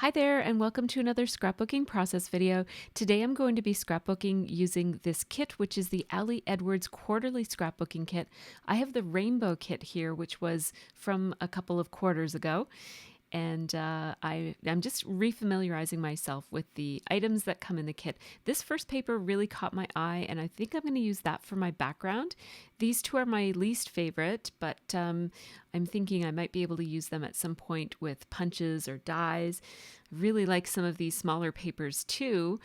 Hi there, and welcome to another scrapbooking process video. Today I'm going to be scrapbooking using this kit, which is the Ali Edwards quarterly scrapbooking kit. I have the rainbow kit here, which was from a couple of quarters ago. And I'm just refamiliarizing myself with the items that come in the kit. This first paper really caught my eye, and I think I'm going to use that for my background. These two are my least favorite, but I'm thinking I might be able to use them at some point with punches or dies. I really like some of these smaller papers too.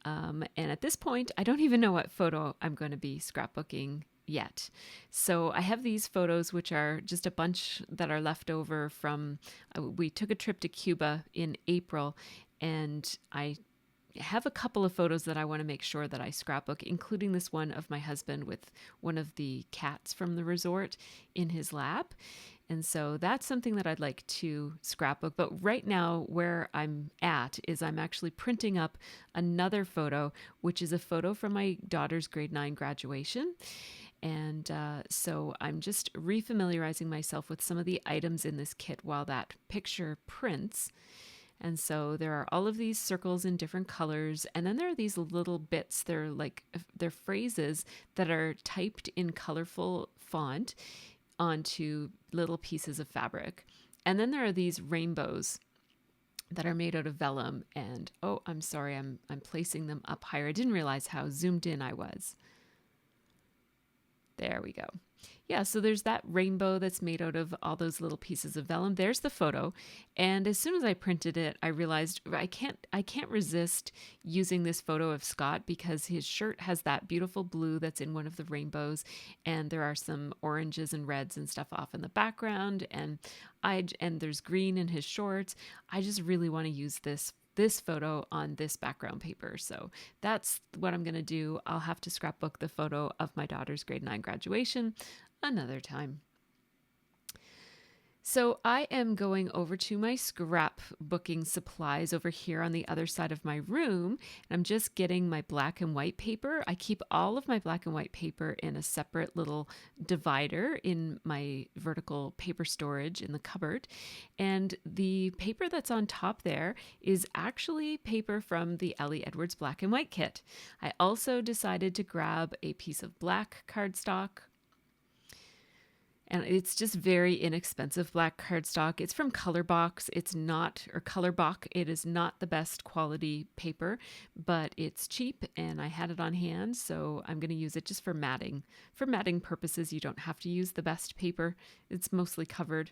And at this point, I don't even know what photo I'm going to be scrapbooking yet. So I have these photos, which are just a bunch that are left over from, we took a trip to Cuba in April, and I have a couple of photos that I want to make sure that I scrapbook, including this one of my husband with one of the cats from the resort in his lap. And so that's something that I'd like to scrapbook. But right now, where I'm at is I'm actually printing up another photo, which is a photo from my daughter's grade 9 graduation. And so I'm just refamiliarizing myself with some of the items in this kit while that picture prints. And so there are all of these circles in different colors. And then there are these little bits. They're phrases that are typed in colorful font onto little pieces of fabric. And then there are these rainbows that are made out of vellum. And oh, I'm sorry, I'm placing them up higher. I didn't realize how zoomed in I was. There we go. Yeah, so there's that rainbow that's made out of all those little pieces of vellum. There's the photo. And as soon as I printed it, I realized I can't resist using this photo of Scott because his shirt has that beautiful blue that's in one of the rainbows, and there are some oranges and reds and stuff off in the background, and there's green in his shorts. I just really want to use this photo on this background paper. So that's what I'm going to do. I'll have to scrapbook the photo of my daughter's grade 9 graduation another time. So I am going over to my scrapbooking supplies over here on the other side of my room. And I'm just getting my black and white paper. I keep all of my black and white paper in a separate little divider in my vertical paper storage in the cupboard. And the paper that's on top there is actually paper from the Ali Edwards black and white kit. I also decided to grab a piece of black cardstock. And it's just very inexpensive black cardstock. It's from Colorbox. It's not, or Colorbach. It is not the best quality paper, but it's cheap and I had it on hand. So I'm going to use it just for matting. For matting purposes, you don't have to use the best paper. It's mostly covered.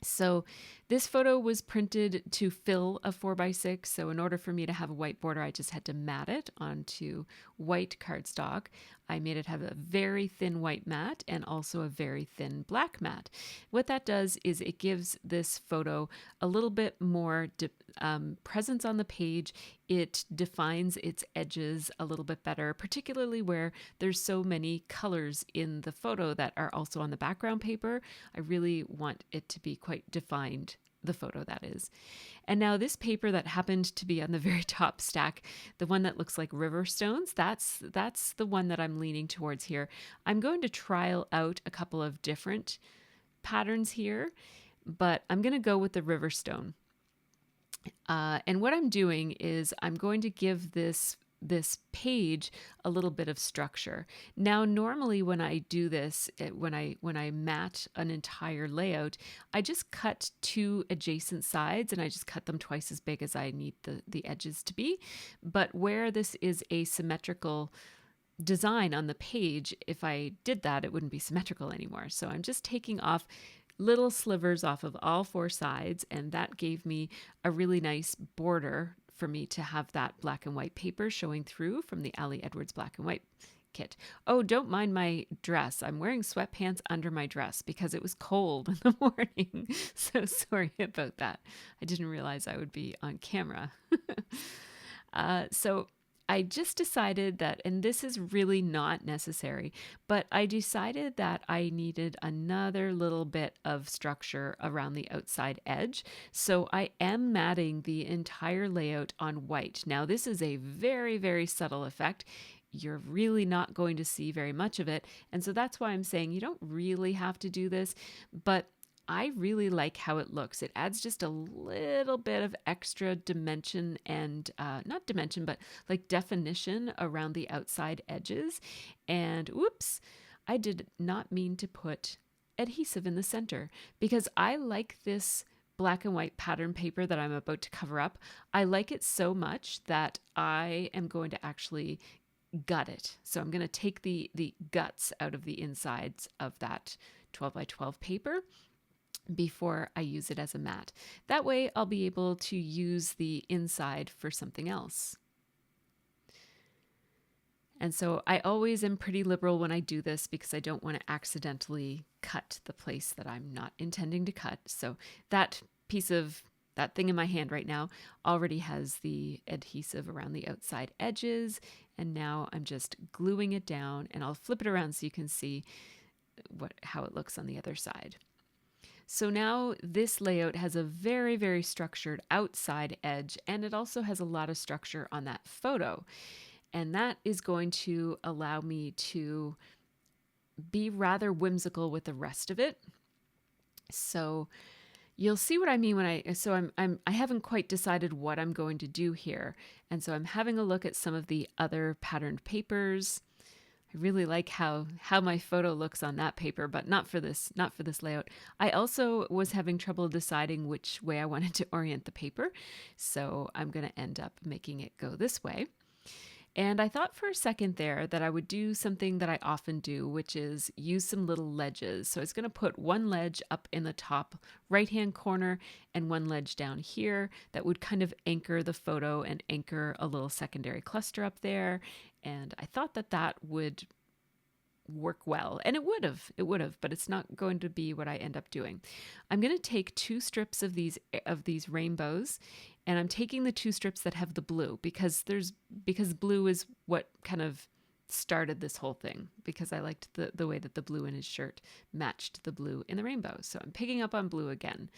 So this photo was printed to fill a 4x6. So in order for me to have a white border, I just had to mat it onto white cardstock. I made it have a very thin white mat and also a very thin black mat. What that does is it gives this photo a little bit more presence on the page. It defines its edges a little bit better, particularly where there's so many colors in the photo that are also on the background paper. I really want it to be quite defined, the photo that is. And now this paper that happened to be on the very top stack, the one that looks like river stones, that's the one that I'm leaning towards here. I'm going to trial out a couple of different patterns here, but I'm going to go with the river stone. And what I'm doing is I'm going to give this page a little bit of structure. Now, normally when I do this, when I mat an entire layout, I just cut two adjacent sides and I just cut them twice as big as I need the edges to be. But where this is a symmetrical design on the page, if I did that, it wouldn't be symmetrical anymore. So I'm just taking off little slivers off of all four sides, and that gave me a really nice border for me to have that black and white paper showing through from the Ali Edwards black and white kit. Oh, don't mind my dress. I'm wearing sweatpants under my dress because it was cold in the morning. So sorry about that. I didn't realize I would be on camera. So I just decided that, and this is really not necessary, but I decided that I needed another little bit of structure around the outside edge. So I am matting the entire layout on white. Now, this is a very, very subtle effect. You're really not going to see very much of it. And so that's why I'm saying you don't really have to do this, but I really like how it looks. It adds just a little bit of extra dimension and not dimension, but like definition around the outside edges. And whoops, I did not mean to put adhesive in the center because I like this black and white pattern paper that I'm about to cover up. I like it so much that I am going to actually gut it. So I'm going to take the guts out of the insides of that 12 by 12 paper before I use it as a mat. That way I'll be able to use the inside for something else. And so I always am pretty liberal when I do this because I don't want to accidentally cut the place that I'm not intending to cut. So that thing in my hand right now already has the adhesive around the outside edges. And now I'm just gluing it down, and I'll flip it around so you can see how it looks on the other side. So now this layout has a very, very structured outside edge, and it also has a lot of structure on that photo. And that is going to allow me to be rather whimsical with the rest of it. So you'll see what I mean when I haven't quite decided what I'm going to do here. And so I'm having a look at some of the other patterned papers. I really like how my photo looks on that paper, but not for this layout. I also was having trouble deciding which way I wanted to orient the paper. So I'm going to end up making it go this way. And I thought for a second there that I would do something that I often do, which is use some little ledges. So I was going to put one ledge up in the top right-hand corner and one ledge down here that would kind of anchor the photo and anchor a little secondary cluster up there. And I thought that would work well, and it would have, but it's not going to be what I end up doing. I'm going to take 2 strips of these rainbows, and I'm taking the 2 strips that have the blue because blue is what kind of started this whole thing, because I liked the way that the blue in his shirt matched the blue in the rainbow. So I'm picking up on blue again.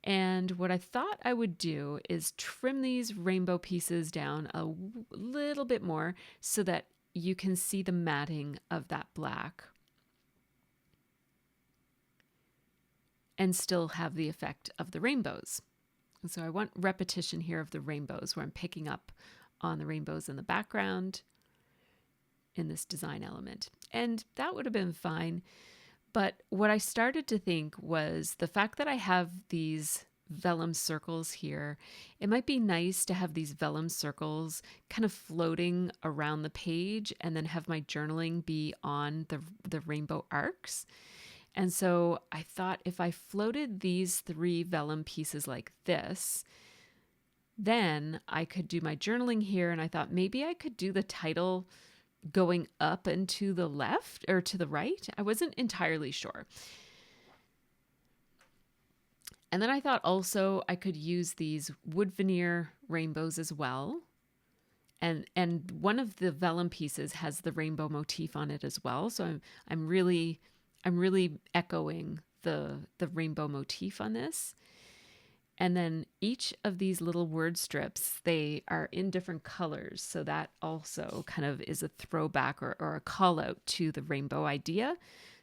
And what I thought I would do is trim these rainbow pieces down a little bit more so that you can see the matting of that black and still have the effect of the rainbows. And so I want repetition here of the rainbows, where I'm picking up on the rainbows in the background in this design element. And that would have been fine. But what I started to think was the fact that I have these vellum circles here, it might be nice to have these vellum circles kind of floating around the page and then have my journaling be on the rainbow arcs. And so I thought if I floated these 3 vellum pieces like this, then I could do my journaling here. And I thought maybe I could do the title going up and to the left or to the right. I wasn't entirely sure. And then I thought also I could use these wood veneer rainbows as well. And one of the vellum pieces has the rainbow motif on it as well. So I'm really echoing the rainbow motif on this. And then each of these little word strips, they are in different colors. So that also kind of is a throwback or a call out to the rainbow idea.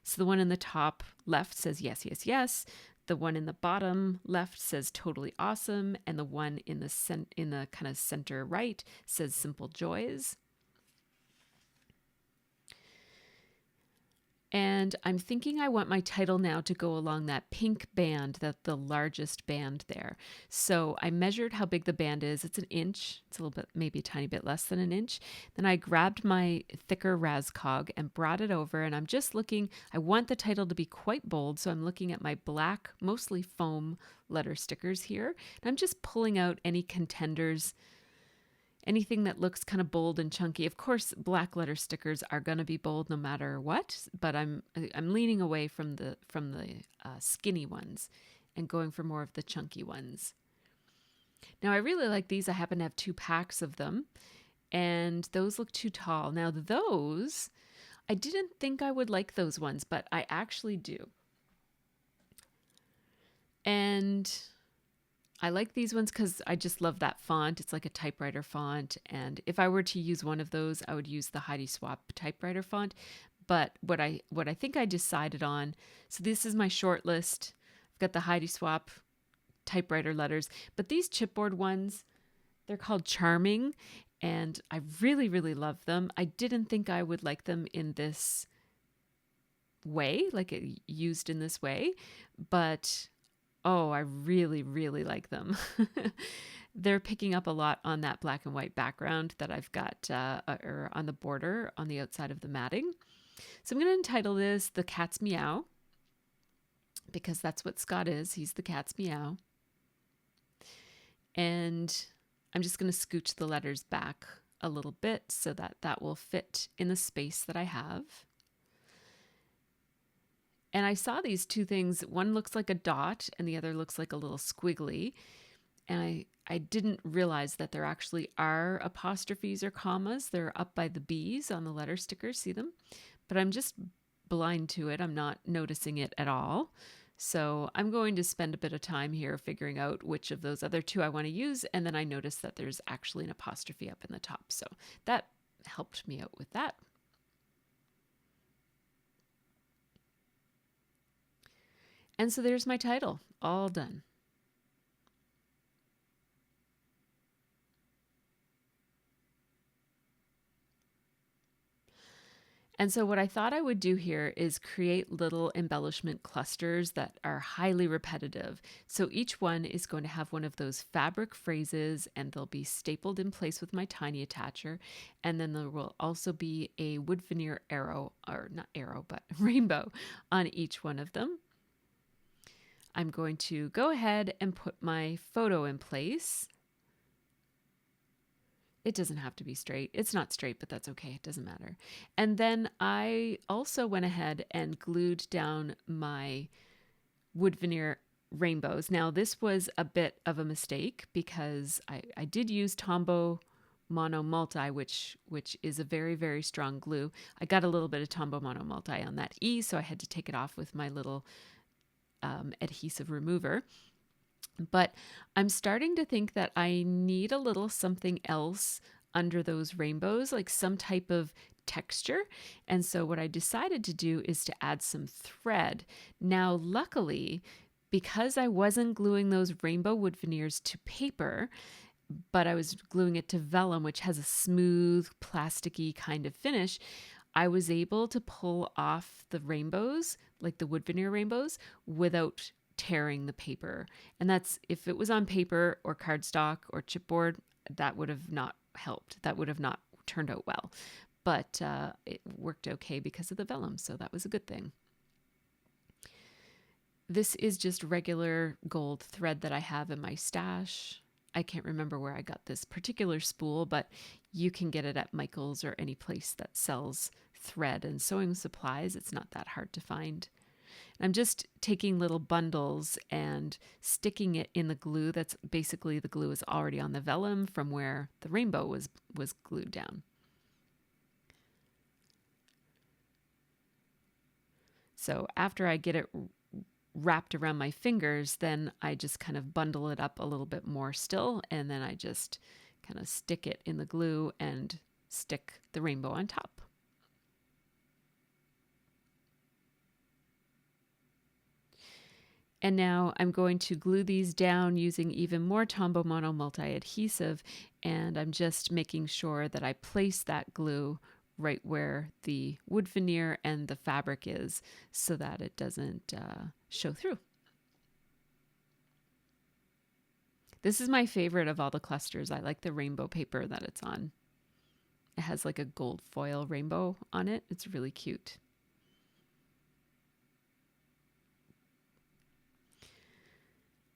So the one in the top left says yes, yes, yes. The one in the bottom left says totally awesome. And the one in the kind of center right says simple joys. And I'm thinking I want my title now to go along that pink band, the largest band there. So I measured how big the band is. It's 1 inch. It's a little bit, maybe a tiny bit less than 1 inch. Then I grabbed my thicker Razcog and brought it over. And I'm just looking, I want the title to be quite bold. So I'm looking at my black, mostly foam letter stickers here. And I'm just pulling out any contenders, anything that looks kind of bold and chunky. Of course, black letter stickers are going to be bold no matter what, but I'm leaning away from the skinny ones and going for more of the chunky ones. Now, I really like these. I happen to have 2 packs of them, and those look too tall. Now, those, I didn't think I would like those ones, but I actually do. And I like these ones because I just love that font. It's like a typewriter font. And if I were to use one of those, I would use the Heidi Swapp typewriter font. But what I think I decided on, so this is my short list. got the Heidi Swap typewriter letters, but these chipboard ones, they're called Charming, and I really, really love them. I didn't think I would like them in this way, like it used in this way, but oh, I really, really like them. They're picking up a lot on that black and white background that I've got or on the border on the outside of the matting. So I'm going to entitle this The Cat's Meow, because that's what Scott is. He's the cat's meow. And I'm just going to scooch the letters back a little bit so that that will fit in the space that I have. And I saw these two things. One looks like a dot and the other looks like a little squiggly. And I didn't realize that there actually are apostrophes or commas. They're up by the B's on the letter stickers. See them? But I'm just blind to it. I'm not noticing it at all. So I'm going to spend a bit of time here figuring out which of those other two I want to use. And then I noticed that there's actually an apostrophe up in the top. So that helped me out with that. And so there's my title, all done. And so what I thought I would do here is create little embellishment clusters that are highly repetitive. So each one is going to have one of those fabric phrases, and they'll be stapled in place with my tiny attacher. And then there will also be a wood veneer arrow, or not arrow, but rainbow on each one of them. I'm going to go ahead and put my photo in place. It doesn't have to be straight. It's not straight, but that's okay. It doesn't matter. And then I also went ahead and glued down my wood veneer rainbows. Now, this was a bit of a mistake because I did use Tombow Mono Multi, which is a very, very strong glue. I got a little bit of Tombow Mono Multi on that E, so I had to take it off with my little adhesive remover. But I'm starting to think that I need a little something else under those rainbows, like some type of texture. And so what I decided to do is to add some thread. Now, luckily, because I wasn't gluing those rainbow wood veneers to paper, but I was gluing it to vellum, which has a smooth, plasticky kind of finish, I was able to pull off the rainbows, like the wood veneer rainbows, without tearing the paper. And that's, if it was on paper or cardstock or chipboard, that would have not helped. That would have not turned out well. But it worked okay because of the vellum, so that was a good thing. This is just regular gold thread that I have in my stash. I can't remember where I got this particular spool, but you can get it at Michael's or any place that sells thread and sewing supplies. It's not that hard to find. I'm just taking little bundles and sticking it in the glue. That's basically, the glue is already on the vellum from where the rainbow was glued down. So after I get it wrapped around my fingers, then I just kind of bundle it up a little bit more still, and then I just kind of stick it in the glue and stick the rainbow on top. And now I'm going to glue these down using even more Tombow Mono Multi adhesive, and I'm just making sure that I place that glue right where the wood veneer and the fabric is so that it doesn't show through. This is my favorite of all the clusters. I like the rainbow paper that it's on. It has like a gold foil rainbow on it. It's really cute.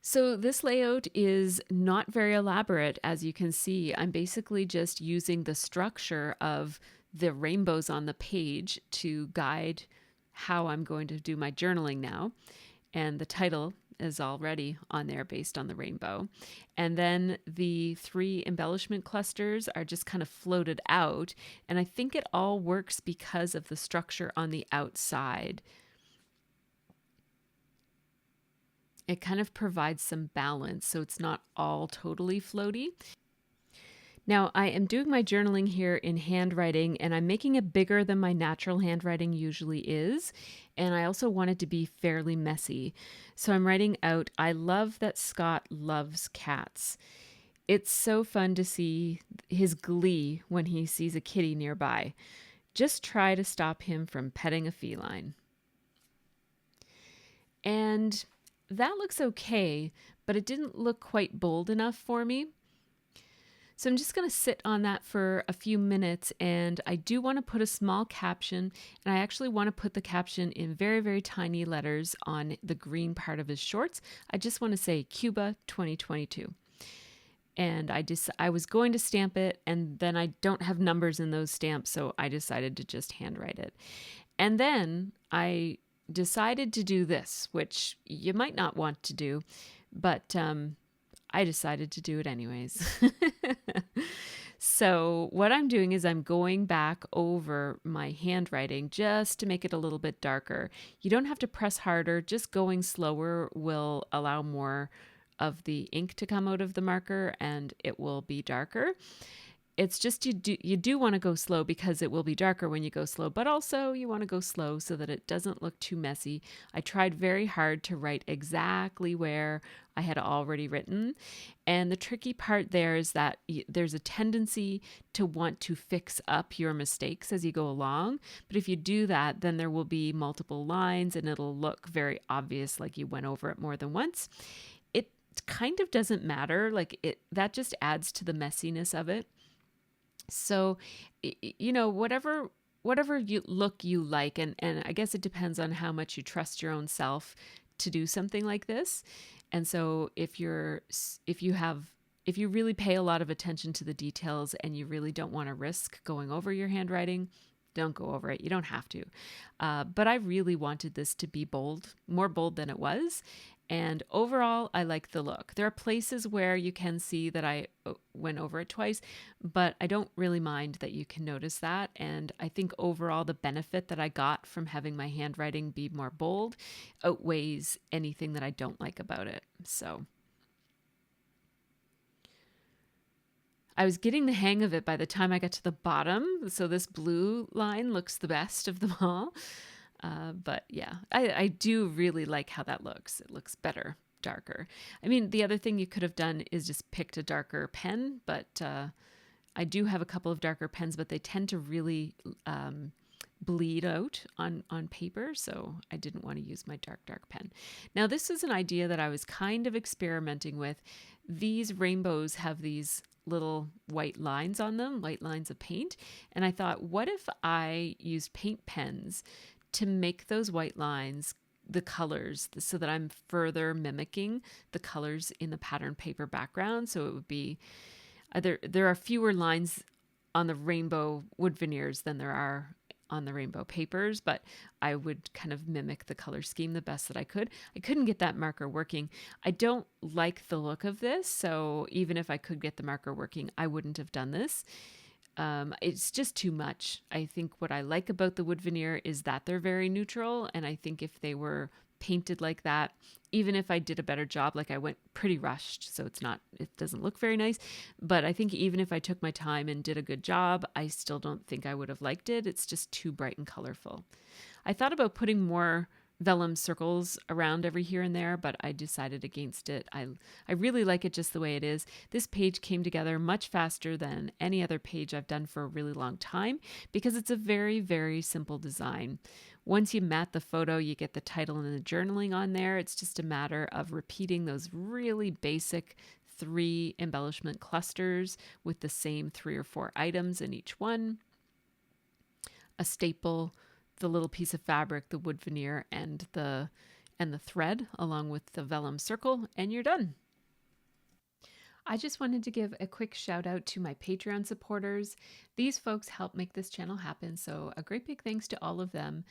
So this layout is not very elaborate, as you can see. I'm basically just using the structure of the rainbows on the page to guide how I'm going to do my journaling now. And the title is already on there based on the rainbow. And then the 3 embellishment clusters are just kind of floated out. And I think it all works because of the structure on the outside. It kind of provides some balance, so it's not all totally floaty. Now, I am doing my journaling here in handwriting, and I'm making it bigger than my natural handwriting usually is. And I also want it to be fairly messy. So I'm writing out, I love that Scott loves cats. It's so fun to see his glee when he sees a kitty nearby. Just try to stop him from petting a feline. And that looks okay, but it didn't look quite bold enough for me. So I'm just going to sit on that for a few minutes, and I do want to put a small caption, and I actually want to put the caption in very, very tiny letters on the green part of his shorts. I just want to say Cuba 2022. And I was going to stamp it, and then I don't have numbers in those stamps, so I decided to just handwrite it. And then I decided to do this, which you might not want to do, but I decided to do it anyways. So what I'm doing is I'm going back over my handwriting just to make it a little bit darker. You don't have to press harder, just going slower will allow more of the ink to come out of the marker and it will be darker. It's just you do want to go slow because it will be darker when you go slow, but also you want to go slow so that it doesn't look too messy. I tried very hard to write exactly where I had already written. And the tricky part there is that there's a tendency to want to fix up your mistakes as you go along. But if you do that, then there will be multiple lines and it'll look very obvious like you went over it more than once. It kind of doesn't matter. That just adds to the messiness of it. So, whatever look you like, and I guess it depends on how much you trust your own self to do something like this. And so if you really pay a lot of attention to the details and you really don't want to risk going over your handwriting, don't go over it. You don't have to. But I really wanted this to be bold, more bold than it was. And overall, I like the look. There are places where you can see that I went over it twice, but I don't really mind that you can notice that. And I think overall, the benefit that I got from having my handwriting be more bold outweighs anything that I don't like about it. So I was getting the hang of it by the time I got to the bottom. So this blue line looks the best of them all. But yeah, I do really like how that looks. It looks better, darker. I mean, the other thing you could have done is just picked a darker pen, but I do have a couple of darker pens, but they tend to really bleed out on paper, so I didn't want to use my dark pen. Now, this is an idea that I was kind of experimenting with. These rainbows have these little white lines on them, white lines of paint, and I thought, what if I used paint pens to make those white lines the colors so that I'm further mimicking the colors in the pattern paper background. So it would be there are fewer lines on the rainbow wood veneers than there are on the rainbow papers, but I would kind of mimic the color scheme the best that I could. I couldn't get that marker working. I don't like the look of this, so even if I could get the marker working, I wouldn't have done this. It's just too much. I think what I like about the wood veneer is that they're very neutral. And I think if they were painted like that, even if I did a better job, like I went pretty rushed, so it doesn't look very nice. But I think even if I took my time and did a good job, I still don't think I would have liked it. It's just too bright and colorful. I thought about putting more vellum circles around every here and there, but I decided against it. I really like it just the way it is. This page came together much faster than any other page I've done for a really long time because it's a very, very simple design. Once you mat the photo, you get the title and the journaling on there. It's just a matter of repeating those really basic 3 embellishment clusters with the same 3 or 4 items in each one. A staple, the little piece of fabric, the wood veneer, and the thread, along with the vellum circle, and you're done. I just wanted to give a quick shout out to my Patreon supporters. These folks help make this channel happen, so a great big thanks to all of them.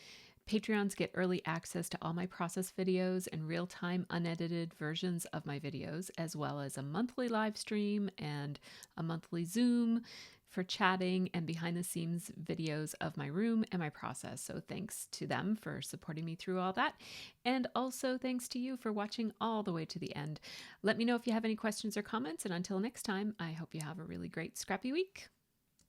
Patreons get early access to all my process videos and real-time unedited versions of my videos, as well as a monthly live stream and a monthly Zoom for chatting and behind the scenes videos of my room and my process. So thanks to them for supporting me through all that. And also thanks to you for watching all the way to the end. Let me know if you have any questions or comments. And until next time, I hope you have a really great scrappy week.